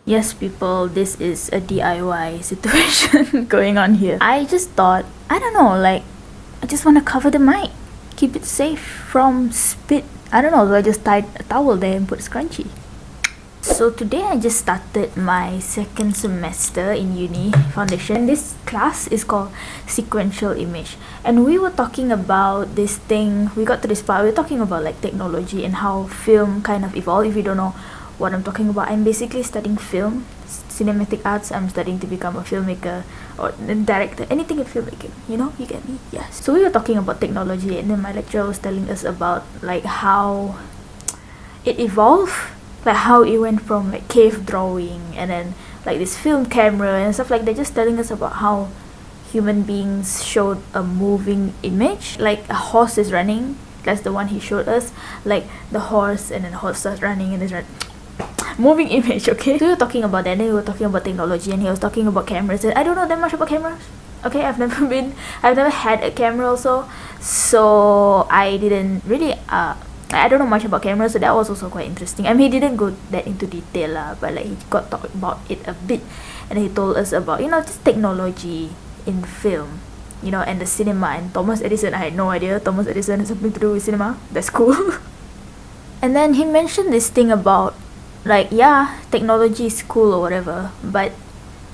Yes, people, this is a DIY situation going on here. I just thought, I don't know, like, I just want to cover the mic, keep it safe from spit. I don't know, so I just tied a towel there and put a scrunchie. So today I just started my second semester in uni foundation, and this class is called sequential image, and we were talking about this thing. We got to this part, we were talking about like technology and how film kind of evolved. If you don't know what I'm talking about, I'm basically studying film, cinematic arts. I'm studying to become a filmmaker or a director, anything in filmmaking, you get me? Yes. So we were talking about technology, and then my lecturer was telling us about like how it evolved, like how it went from like cave drawing and then like this film camera and stuff like that, just telling us about how human beings showed a moving image, like a horse is running. That's the one he showed us, like the horse, and then the horse starts running and it's moving image. Okay, so we were talking about that, and then we were talking about technology, and he was talking about cameras, and I don't know that much about cameras. Okay, I've never had a camera also, so I didn't really I don't know much about cameras, so that was also quite interesting. I mean, he didn't go that into detail lah, but like he got talk about it a bit, and he told us about just technology in film, and the cinema and Thomas Edison. I had no idea Thomas Edison has something to do with cinema. That's cool. And then he mentioned this thing about like, yeah, technology is cool or whatever, but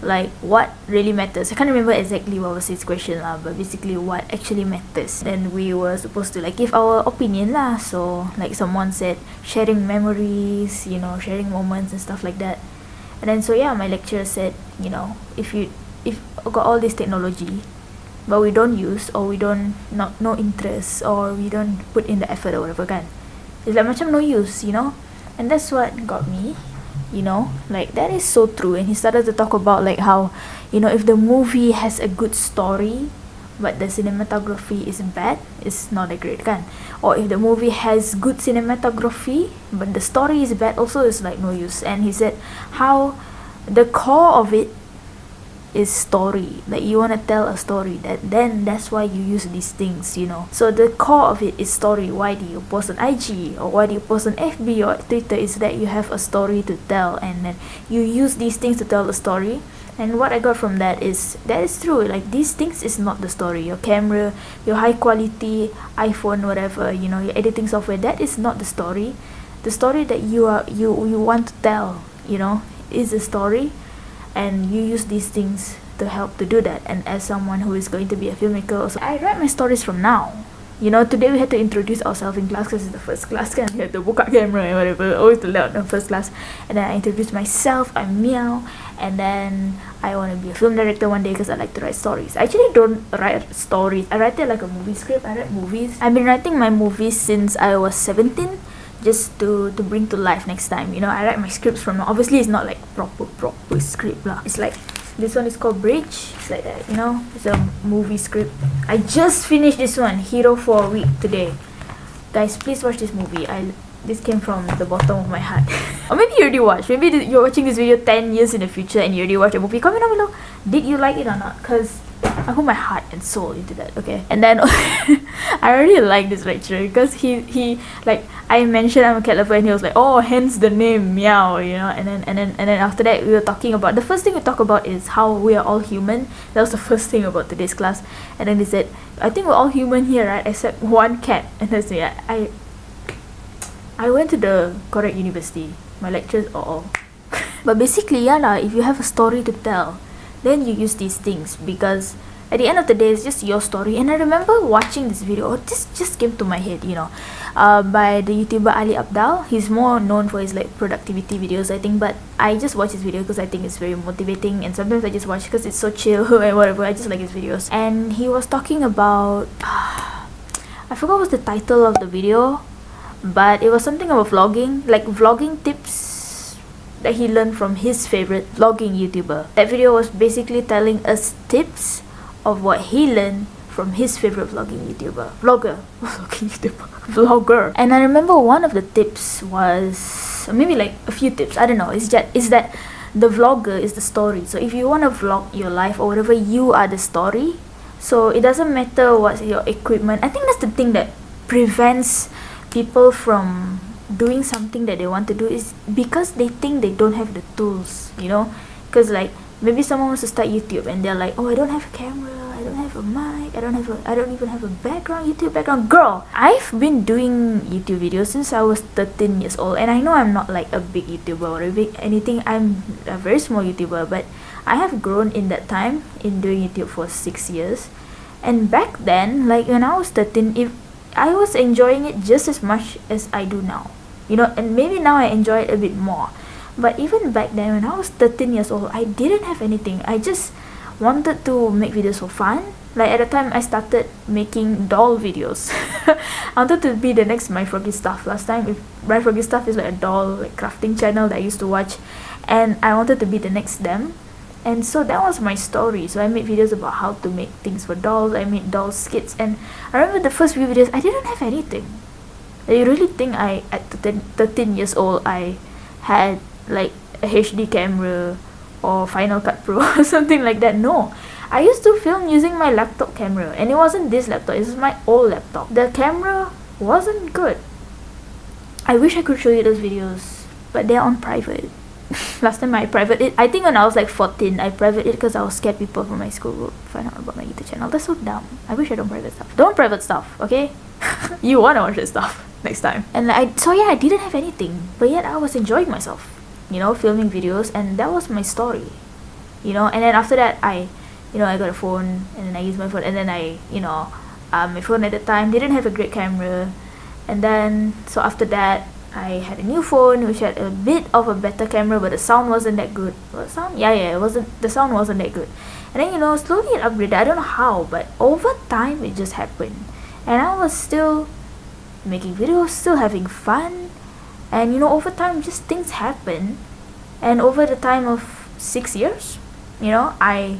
like what really matters. I can't remember exactly what was his question lah, but basically what actually matters. Then we were supposed to like give our opinion lah. So like someone said sharing memories, sharing moments and stuff like that. And then so yeah, my lecturer said, if got all this technology but we don't use, or we don't not no interest, or we don't put in the effort or whatever kan, it's like macam no use, and that's what got me. Like that is so true. And he started to talk about like how, if the movie has a good story but the cinematography is bad, it's not a great kan. Or if the movie has good cinematography but the story is bad, also is like no use. And he said how the core of it is story. Like you want to tell a story, that's why you use these things. So the core of it is story. Why do you post on IG, or why do you post on FB or Twitter? Is that you have a story to tell, and then you use these things to tell the story. And what I got from that is true. Like these things is not the story. Your camera, your high quality iPhone, whatever, your editing software, that is not the story. The story that you want to tell, is the story. And you use these things to help to do that. And as someone who is going to be a filmmaker also, I write my stories from now. Today we had to introduce ourselves in class because it's the first class, and we had to book our camera and whatever, always the loud in first class. And then I introduced myself, I'm Miaw, and then I want to be a film director one day because I like to write stories. I actually don't write stories, I write it like a movie script. I write movies. I've been writing my movies since I was 17, just to bring to life next time. I write my scripts from now. Obviously it's not like proper script lah. It's like this one is called Bridge. It's like that, it's a movie script. I just finished this one, Hero for a Week, today. Guys, please watch this movie. This came from the bottom of my heart. Or maybe you already watched. Maybe you're watching this video 10 years in the future and you already watched the movie. Comment down below, did you like it or not? Because I put my heart and soul into that, okay? And then I really like this lecturer because he like, I mentioned I'm a cat lover, and he was like, oh, hence the name Miaw, and then after that we were talking about, the first thing we talk about is how we are all human. That was the first thing about today's class. And then he said, I think we're all human here, right, except one cat. And that's me. I went to the correct university. My lectures are all but basically, yeah lah, if you have a story to tell, then you use these things, because at the end of the day, it's just your story. And I remember watching this video, this just came to my head, by the YouTuber Ali Abdal. He's more known for his like productivity videos, I think, but I just watch his video because I think it's very motivating, and sometimes I just watch because it's so chill and whatever. I just like his videos. And he was talking about I forgot what's the title of the video, but it was something about vlogging, like vlogging tips that he learned from his favorite vlogging YouTuber. That video was basically telling us tips of what he learned from his favorite vlogging vlogger. And I remember one of the tips was, or maybe like a few tips, I don't know, is that the vlogger is the story. So if you want to vlog your life or whatever, you are the story. So it doesn't matter what's your equipment. I think that's the thing that prevents people from doing something that they want to do is because they think they don't have the tools, you know, because like maybe someone wants to start YouTube and they're like, oh, I don't have a camera, I don't have a mic, I don't even have a background, YouTube background. Girl, I've been doing YouTube videos since I was 13 years old, and I know I'm not like a big YouTuber or a big anything. I'm a very small YouTuber, but I have grown in that time in doing YouTube for 6 years. And back then, like when I was 13, if I was enjoying it just as much as I do now, you know, and maybe now I enjoy it a bit more. But even back then, when I was 13 years old, I didn't have anything. I just wanted to make videos for fun. Like at the time, I started making doll videos. I wanted to be the next My Froggy Stuff. Last time, if My Froggy Stuff is like a doll like crafting channel that I used to watch, and I wanted to be the next them. And so that was my story. So I made videos about how to make things for dolls. I made doll skits, and I remember the first few videos, I didn't have anything. You really think at 13 years old, I had like a HD camera or Final Cut Pro or something like that? No. I used to film using my laptop camera, and it wasn't this laptop, it was my old laptop. The camera wasn't good. I wish I could show you those videos, but they're on private. Last time I private it, I think when I was like 14, I private it because I was scared people from my school would find out about my YouTube channel. That's so dumb. I wish I don't private stuff. Don't private stuff, okay? You wanna watch this stuff next time. And like, so yeah, I didn't have anything, but yet I was enjoying myself, you know, filming videos, and that was my story, you know. And then after that, I got a phone, and then I used my phone, and then my phone at the time didn't have a great camera, and then so after that, I had a new phone which had a bit of a better camera, but the sound wasn't that good. What sound? Yeah, it wasn't. The sound wasn't that good. And then slowly it upgraded. I don't know how, but over time it just happened, and I was still making videos, still having fun, and over time just things happen, and over the time of 6 years, I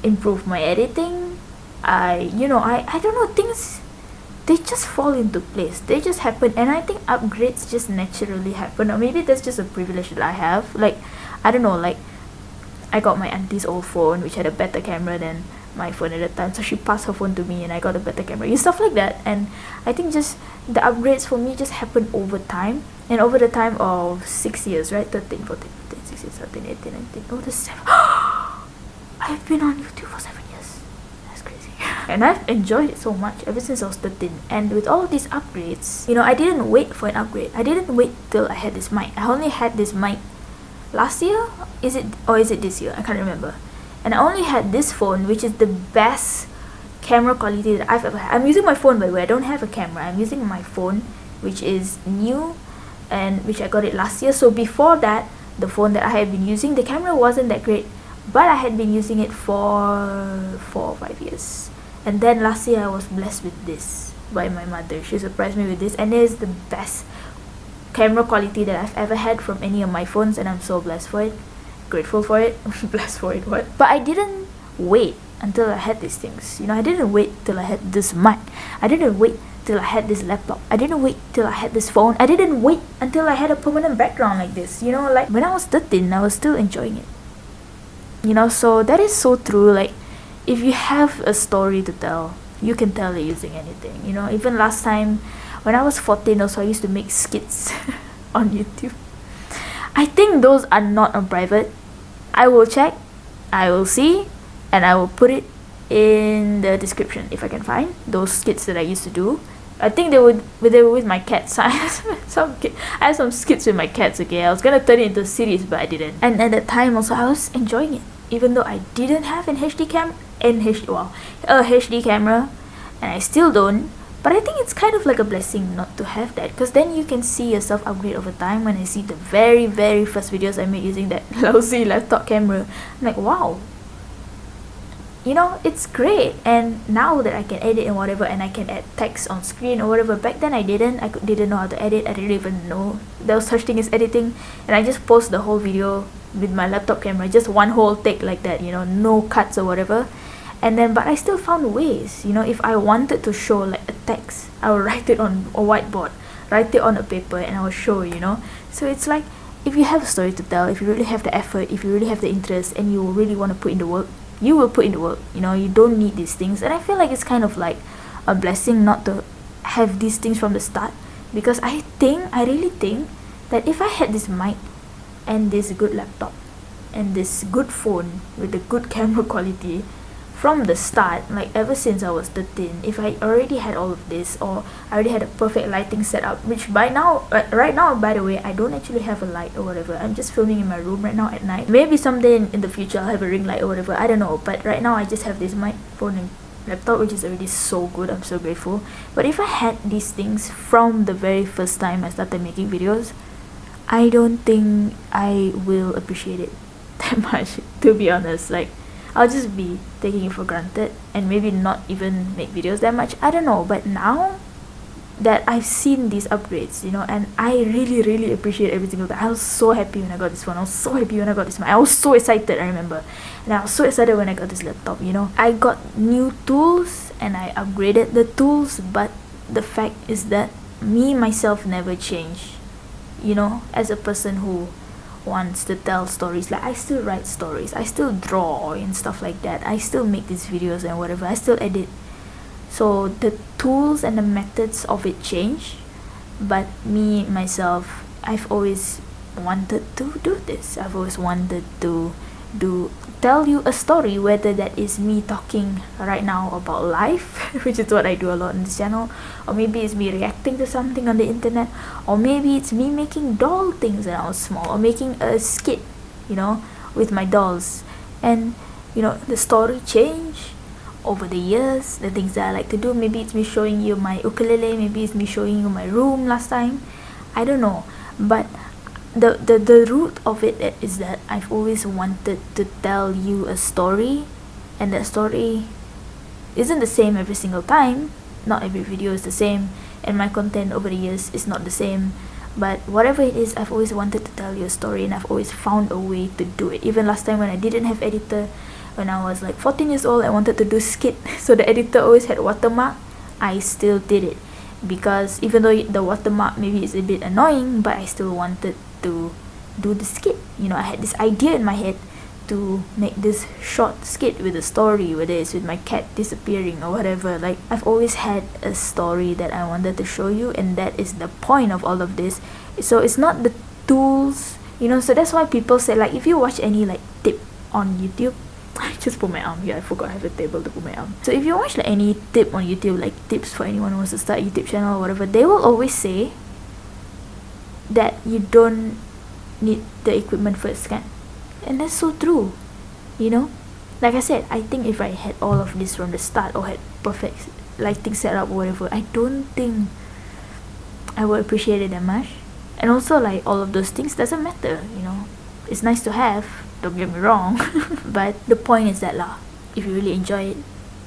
improved my editing. I don't know, things, they just fall into place. They just happen, and I think upgrades just naturally happen, or maybe that's just a privilege that I have. Like, I don't know, like I got my auntie's old phone which had a better camera than my phone at the time, so she passed her phone to me and I got a better camera, stuff like that. And I think just the upgrades for me just happen over time, and over the time of 6 years, right? 13, 14, 15, 16, 17, 18, 19, over the 7 I've been on YouTube for 7 years. That's crazy. And I've enjoyed it so much ever since I was 13. And with all of these upgrades, I didn't wait for an upgrade. I didn't wait till I had this mic. I only had this mic last year, is it this year? I can't remember. And I only had this phone, which is the best camera quality that I've ever had. I'm using my phone, by the way. I don't have a camera. I'm using my phone, which is new, and which I got it last year. So before that, the phone that I had been using, the camera wasn't that great, but I had been using it for 4 or 5 years. And then last year I was blessed with this by my mother. She surprised me with this, and it is the best camera quality that I've ever had from any of my phones, and I'm so blessed for it, grateful for it. Blessed for it, what? But I didn't wait until I had these things. I didn't wait till I had this mic. I didn't wait till I had this laptop. I didn't wait till I had this phone. I didn't wait until I had a permanent background like this. Like when I was 13, I was still enjoying it. So that is so true. Like, if you have a story to tell, you can tell it using anything. Even last time when I was 14 also, I used to make skits on YouTube. I think those are not on private. I will check, I will see, and I will put it in the description if I can find those skits that I used to do. I think they were with my cats. I had some skits with my cats. Okay, I was gonna turn it into a series, but I didn't. And at that time also, I was enjoying it, even though I didn't have a HD camera, and I still don't. But I think it's kind of like a blessing not to have that, because then you can see yourself upgrade over time. When I see the very, very first videos I made using that lousy laptop camera, I'm like, wow, it's great. And now that I can edit and whatever, and I can add text on screen or whatever, back then I didn't know how to edit. I didn't even know there was such thing as editing, and I just post the whole video with my laptop camera, just one whole take like that, no cuts or whatever. And then, but I still found ways, if I wanted to show like a text, I will write it on a whiteboard, write it on a paper, and I will show, So it's like, if you have a story to tell, if you really have the effort, if you really have the interest, and you really want to put in the work, you will put in the work. You don't need these things. And I feel like it's kind of like a blessing not to have these things from the start, because I really think that if I had this mic and this good laptop and this good phone with the good camera quality from the start, like ever since I was 13, if I already had all of this, or I already had a perfect lighting setup, which by now, right now, by the way, I don't actually have a light or whatever. I'm just filming in my room right now at night. Maybe someday in the future I'll have a ring light or whatever, I don't know. But right now I just have this mic, phone and laptop, which is already so good. I'm so grateful. But if I had these things from the very first time I started making videos, I don't think I will appreciate it that much, to be honest. Like, I'll just be taking it for granted and maybe not even make videos that much. I don't know. But now that I've seen these upgrades, you know, and I really appreciate every single time. I was so happy when I got this phone. I was so happy when I got this mic. I was so excited, I remember. And I was so excited when I got this laptop, you know. I got new tools and I upgraded the tools, but the fact is that me, myself, never changed. You know, as a person who wants to tell stories, like I still write stories, I still draw and stuff like that, I still make these videos and whatever, I still edit. So the tools and the methods of it change, but me, myself, I've always wanted to do this. I've always wanted to tell you a story, whether that is me talking right now about life, which is what I do a lot on this channel, or maybe it's me reacting to something on the internet, or maybe it's me making doll things when I was small, or making a skit, you know, with my dolls. And you know, the story change over the years, the things that I like to do. Maybe it's me showing you my ukulele, maybe it's me showing you my room last time, I don't know. But the root of it is that I've always wanted to tell you a story, and that story isn't the same every single time. Not every video is the same, and my content over the years is not the same. But whatever it is, I've always wanted to tell you a story, and I've always found a way to do it. Even last time when I didn't have editor, when I was like 14 years old, I wanted to do skit, so the editor always had watermark, I still did it. Because even though the watermark maybe is a bit annoying, but I still wanted to do the skit. You know, I had this idea in my head to make this short skit with a story, whether it's with my cat disappearing or whatever. Like, I've always had a story that I wanted to show you, and that is the point of all of this. So it's not the tools, you know. So that's why people say, like, if you watch any like tip on YouTube, I just put my arm here, I forgot I have a table to put my arm. So if you watch like any tip on YouTube, like tips for anyone who wants to start a YouTube channel or whatever, they will always say that you don't need the equipment first, kan? And that's so true, you know. Like I said, I think if I had all of this from the start, or had perfect lighting setup or whatever, I don't think I would appreciate it that much. And also, like, all of those things doesn't matter, you know. It's nice to have, don't get me wrong. But the point is that lah, if you really enjoy it,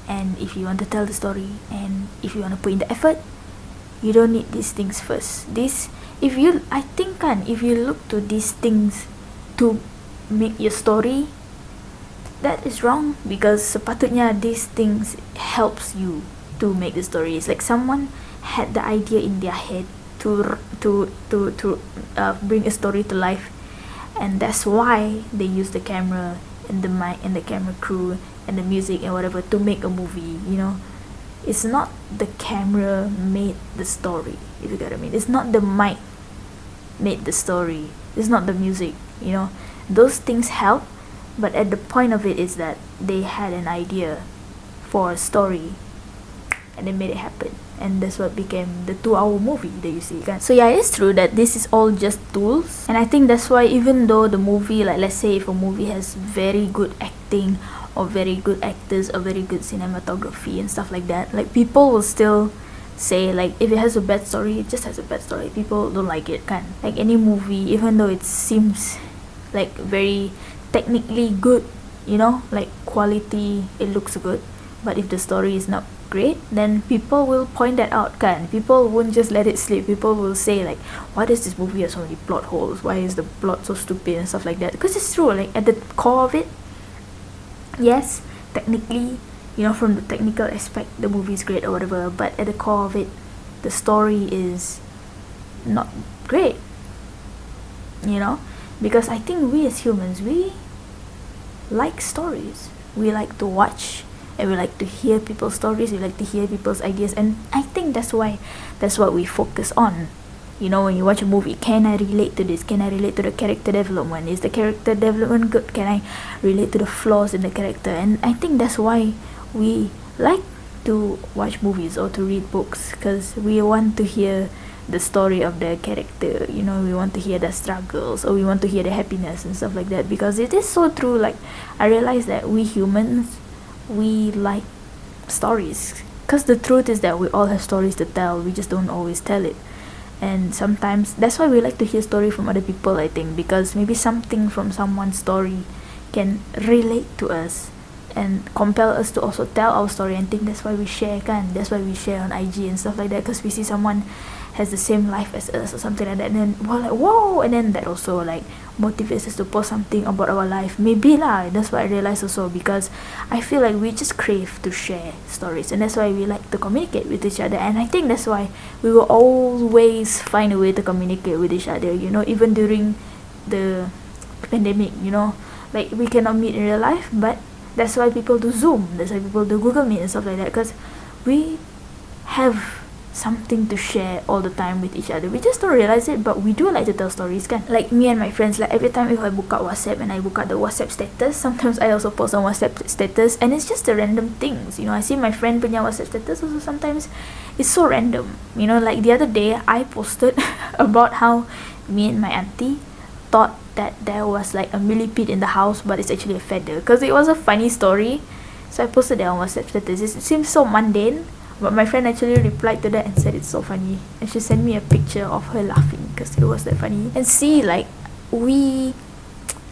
and if you want to tell the story, and if you want to put in the effort, you don't need these things first. I think kan, if you look to these things to make your story, that is wrong. Because sepatutnya these things helps you to make the story. It's like someone had the idea in their head to bring a story to life, and that's why they use the camera and the mic and the camera crew and the music and whatever to make a movie, you know. It's not the camera made the story, if you get what I mean. It's not the mic made the story, it's not the music, you know. Those things help, but at the point of it is that they had an idea for a story and they made it happen, and that's what became the 2-hour movie that you see, kan? So yeah, it's true that this is all just tools, and I think that's why even though the movie, like let's say if a movie has very good acting or very good actors or very good cinematography and stuff like that, like people will still say, like, if it has a bad story, it just has a bad story, people don't like it, kan? Like any movie, even though it seems like very technically good, you know, like quality, it looks good, but if the story is not great, then people will point that out, kan? People won't just let it slip. People will say, like, why does this movie have so many plot holes, why is the plot so stupid and stuff like that. Because it's true, like at the core of it, yes, technically, you know, from the technical aspect, the movie is great or whatever, but at the core of it, the story is not great, you know. Because I think we as humans, we like stories. We like to watch and we like to hear people's stories, we like to hear people's ideas, and I think that's what we focus on. You know, when you watch a movie, can I relate to this? Can I relate to the character development? Is the character development good? Can I relate to the flaws in the character? And I think that's why we like to watch movies or to read books, because we want to hear the story of the character. You know, we want to hear their struggles, or we want to hear the happiness and stuff like that, because it is so true. Like, I realize that we humans, we like stories, because the truth is that we all have stories to tell, we just don't always tell it. And sometimes that's why we like to hear story from other people, I think, because maybe something from someone's story can relate to us and compel us to also tell our story. And think that's why we share, kan? That's why we share on IG and stuff like that, because we see someone has the same life as us or something like that, and then we're like, whoa, and then that also like motivates us to post something about our life. Maybe lah, that's what I realized also, because I feel like we just crave to share stories, and that's why we like to communicate with each other. And I think that's why we will always find a way to communicate with each other, you know, even during the pandemic, you know, like we cannot meet in real life, but that's why people do Zoom, that's why people do Google Meet and stuff like that, because we have something to share all the time with each other. We just don't realize it, but we do like to tell stories, kan? Like me and my friends, like every time if I book out WhatsApp and I book out the WhatsApp status, sometimes I also post on WhatsApp status, and it's just the random things, you know. I see my friend punya WhatsApp status also, sometimes it's so random, you know. Like the other day I posted about how me and my auntie thought that there was like a millipede in the house, but it's actually a feather, because it was a funny story. So I posted that on WhatsApp status. It seems so mundane, but my friend actually replied to that and said it's so funny, and she sent me a picture of her laughing because it was that funny. And see, like, we,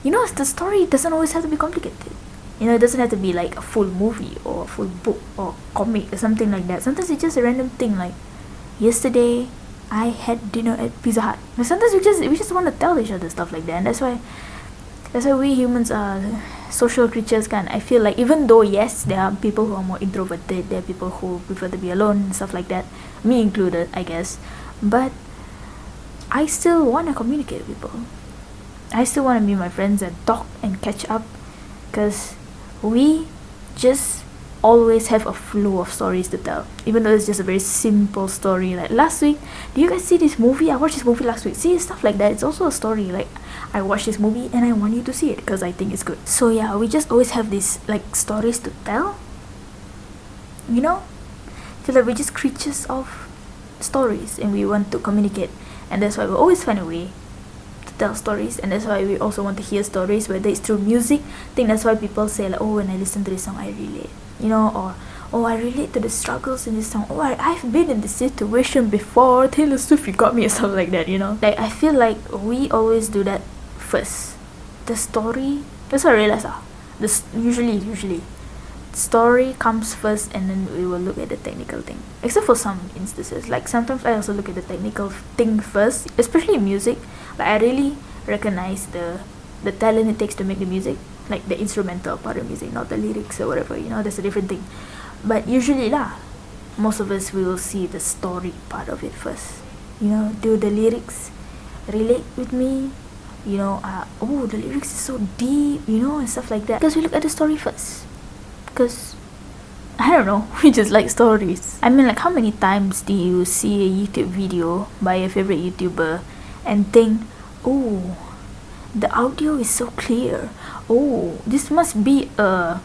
you know, the story doesn't always have to be complicated. You know, it doesn't have to be like a full movie or a full book or comic or something like that. Sometimes it's just a random thing, like yesterday I had dinner at Pizza Hut. But sometimes we just want to tell each other stuff like that, and that's why we humans are social creatures, kan? I feel like, even though yes, there are people who are more introverted, there are people who prefer to be alone and stuff like that, me included, I guess, but I still want to communicate with people. I still want to meet my friends and talk and catch up, because we just always have a flow of stories to tell, even though it's just a very simple story. Like last week, do you guys see this movie? I watched this movie last week. See, stuff like that, it's also a story. Like, I watched this movie and I want you to see it because I think it's good. So yeah, we just always have these like stories to tell, you know. I feel like we're just creatures of stories, and we want to communicate, and that's why we always find a way to tell stories. And that's why we also want to hear stories, whether it's through music. I think that's why people say like, oh, when I listen to this song I relate, you know, or oh, I relate to the struggles in this song. Oh, I've been in this situation before. Taylor Swift, you got me, or something like that, you know. Like, I feel like we always do that first. The story, that's what I realized. Usually, story comes first, and then we will look at the technical thing. Except for some instances, like sometimes I also look at the technical thing first, especially in music. Like, I really recognize the talent it takes to make the music, like the instrumental part of music, not the lyrics or whatever, you know. That's a different thing. But usually most of us, we will see the story part of it first. You know, do the lyrics relate with me? You know, oh, the lyrics is so deep, you know, and stuff like that. Because we look at the story first. Because, I don't know, we just like stories. I mean, like, how many times do you see a YouTube video by a favorite YouTuber and think, oh, the audio is so clear. Oh, this must be a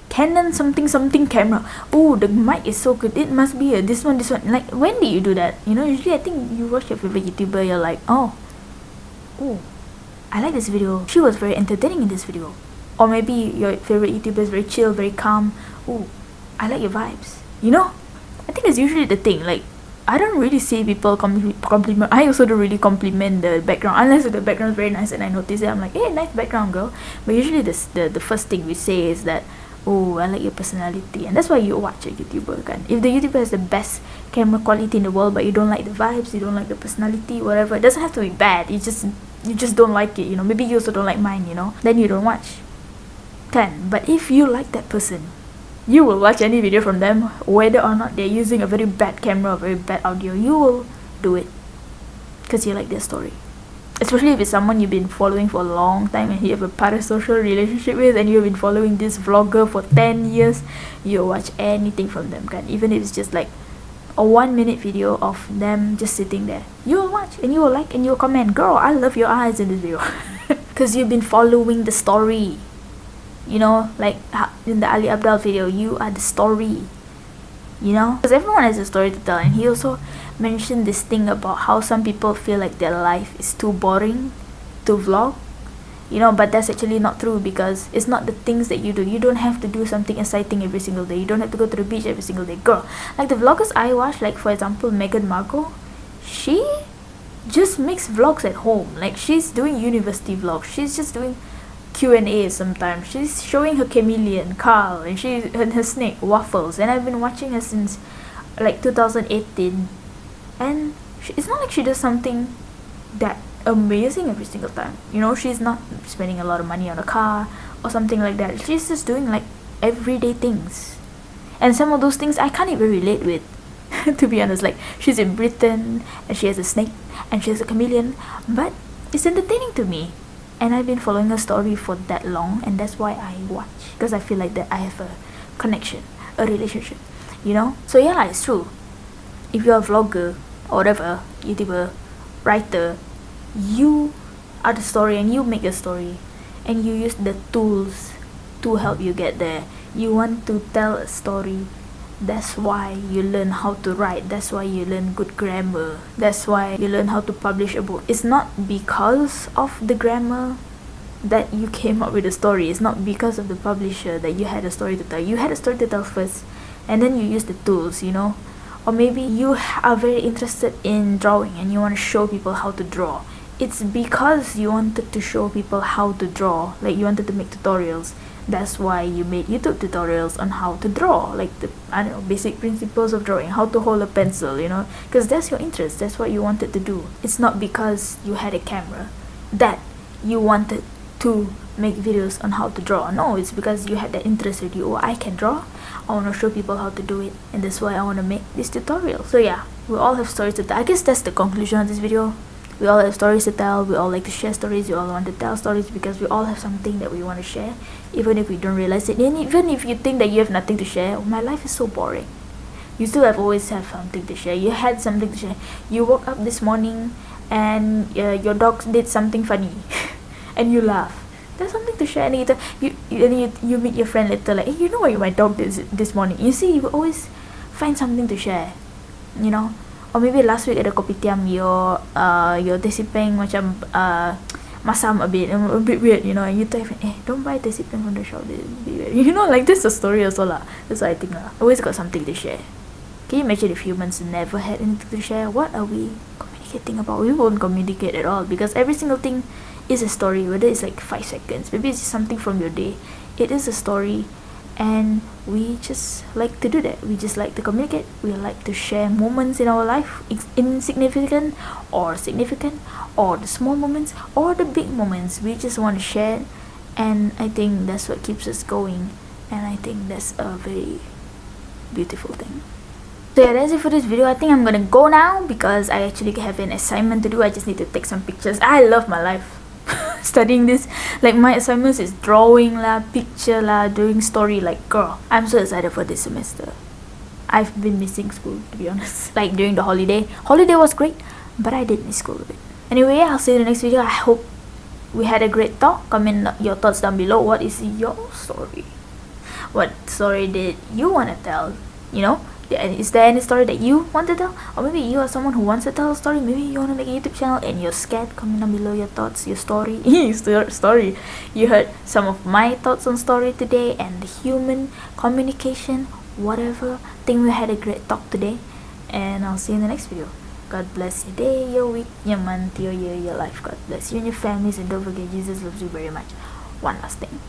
Canon something camera. Oh, the mic is so good. It must be a this one. Like, when do you do that? You know, usually I think you watch your favorite YouTuber, you're like, oh, I like this video. She was very entertaining in this video. Or maybe your favorite YouTuber is very chill, very calm. Oh, I like your vibes. You know, I think it's usually the thing. Like, I don't really see people compliment. I also don't really compliment the background, unless the background is very nice and I notice it. I'm like, hey, nice background, girl. But usually the first thing we say is that, oh, I like your personality. And that's why you watch a YouTuber, kan? If the YouTuber has the best camera quality in the world, but you don't like the vibes, you don't like the personality, whatever, it doesn't have to be bad. You just don't like it, you know. Maybe you also don't like mine, you know. Then you don't watch, kan? But if you like that person, you will watch any video from them, whether or not they're using a very bad camera or very bad audio. You will do it because you like their story. especially if it's someone you've been following for a long time and you have a parasocial relationship with, and you've been following this vlogger for 10 years, you'll watch anything from them, kan? Even if it's just like a 1-minute video of them just sitting there, you'll watch and you will like and you'll comment, girl, I love your eyes in this video. Because you've been following the story, you know, like in the Ali Abdal video, you are the story, you know, because everyone has a story to tell. And he also mentioned this thing about how some people feel like their life is too boring to vlog, you know, but that's actually not true, because it's not the things that you do. You don't have to do something exciting every single day. You don't have to go to the beach every single day, girl. Like the vloggers I watch, like for example Meghan Markle, she just makes vlogs at home. Like she's doing university vlogs, she's just doing Q&A sometimes, she's showing her chameleon Carl and her snake Waffles, and I've been watching her since like 2018, and it's not like she does something that amazing every single time, you know. She's not spending a lot of money on a car or something like that. She's just doing like everyday things, and some of those things I can't even relate with to be honest. Like she's in Britain and she has a snake and she has a chameleon, but it's entertaining to me. And I've been following her story for that long, and that's why I watch, because I feel like that I have a connection, a relationship, you know. So yeah, it's true. If you're a vlogger or whatever, YouTuber, writer, you are the story and you make the story, and you use the tools to help you get there. You want to tell a story. That's why you learn how to write. That's why you learn good grammar. That's why you learn how to publish a book. It's not because of the grammar that you came up with a story. It's not because of the publisher that you had a story to tell. You had a story to tell first, and then you use the tools, you know. Or maybe you are very interested in drawing and you want to show people how to draw. It's because you wanted to show people how to draw, like you wanted to make tutorials. That's why you made YouTube tutorials on how to draw, like the, I don't know, basic principles of drawing, how to hold a pencil, you know, because that's your interest, that's what you wanted to do. It's not because you had a camera that you wanted to make videos on how to draw. No, it's because you had that interest with you. Oh, I can draw, I want to show people how to do it, and that's why I want to make this tutorial. So yeah, we all have stories to tell. I guess that's the conclusion of this video. We all have stories to tell, we all like to share stories, we all want to tell stories, because we all have something that we want to share, even if we don't realize it. And even if you think that you have nothing to share, oh, my life is so boring, you still always have something to share. You had something to share. You woke up this morning and your dog did something funny and you laugh. There's something to share. And you meet your friend later, like, hey, you know what my dog did this morning. You see, you always find something to share, you know. Or maybe last week at the kopitiam, your teh peng macam masam a bit weird, you know, and you tell your friend, eh, don't buy teh peng from the shop, it's a bit weird. You know, like this is a story also lah. That's what I think lah. Always got something to share. Can you imagine if humans never had anything to share? What are we communicating about? We won't communicate at all, because every single thing is a story, whether it's like 5 seconds, maybe it's just something from your day. It is a story. And we just like to do that. We just like to communicate. We like to share moments in our life, insignificant or significant, or the small moments or the big moments. We just want to share, and I think that's what keeps us going, and I think that's a very beautiful thing. So yeah, that's it for this video. I think I'm gonna go now because I actually have an assignment to do. I just need to take some pictures. I love my life. Studying this, like my assignments is drawing lah, picture lah, doing story. Like girl, I'm so excited for this semester. I've been missing school, to be honest. Like during the holiday was great, but I did miss school a bit. Anyway, I'll see you in the next video. I hope we had a great talk. Comment your thoughts down below. What is your story? What story did you want to tell? You know, is there any story that you want to tell? Or maybe you are someone who wants to tell a story. Maybe you want to make a YouTube channel and you're scared. Comment down below your thoughts, your story. Story. You heard some of my thoughts on story today and the human communication, whatever. Think we had a great talk today, and I'll see you in the next video. God bless your day, your week, your month, your year, your life. God bless you and your families, and don't forget, Jesus loves you very much. One last thing.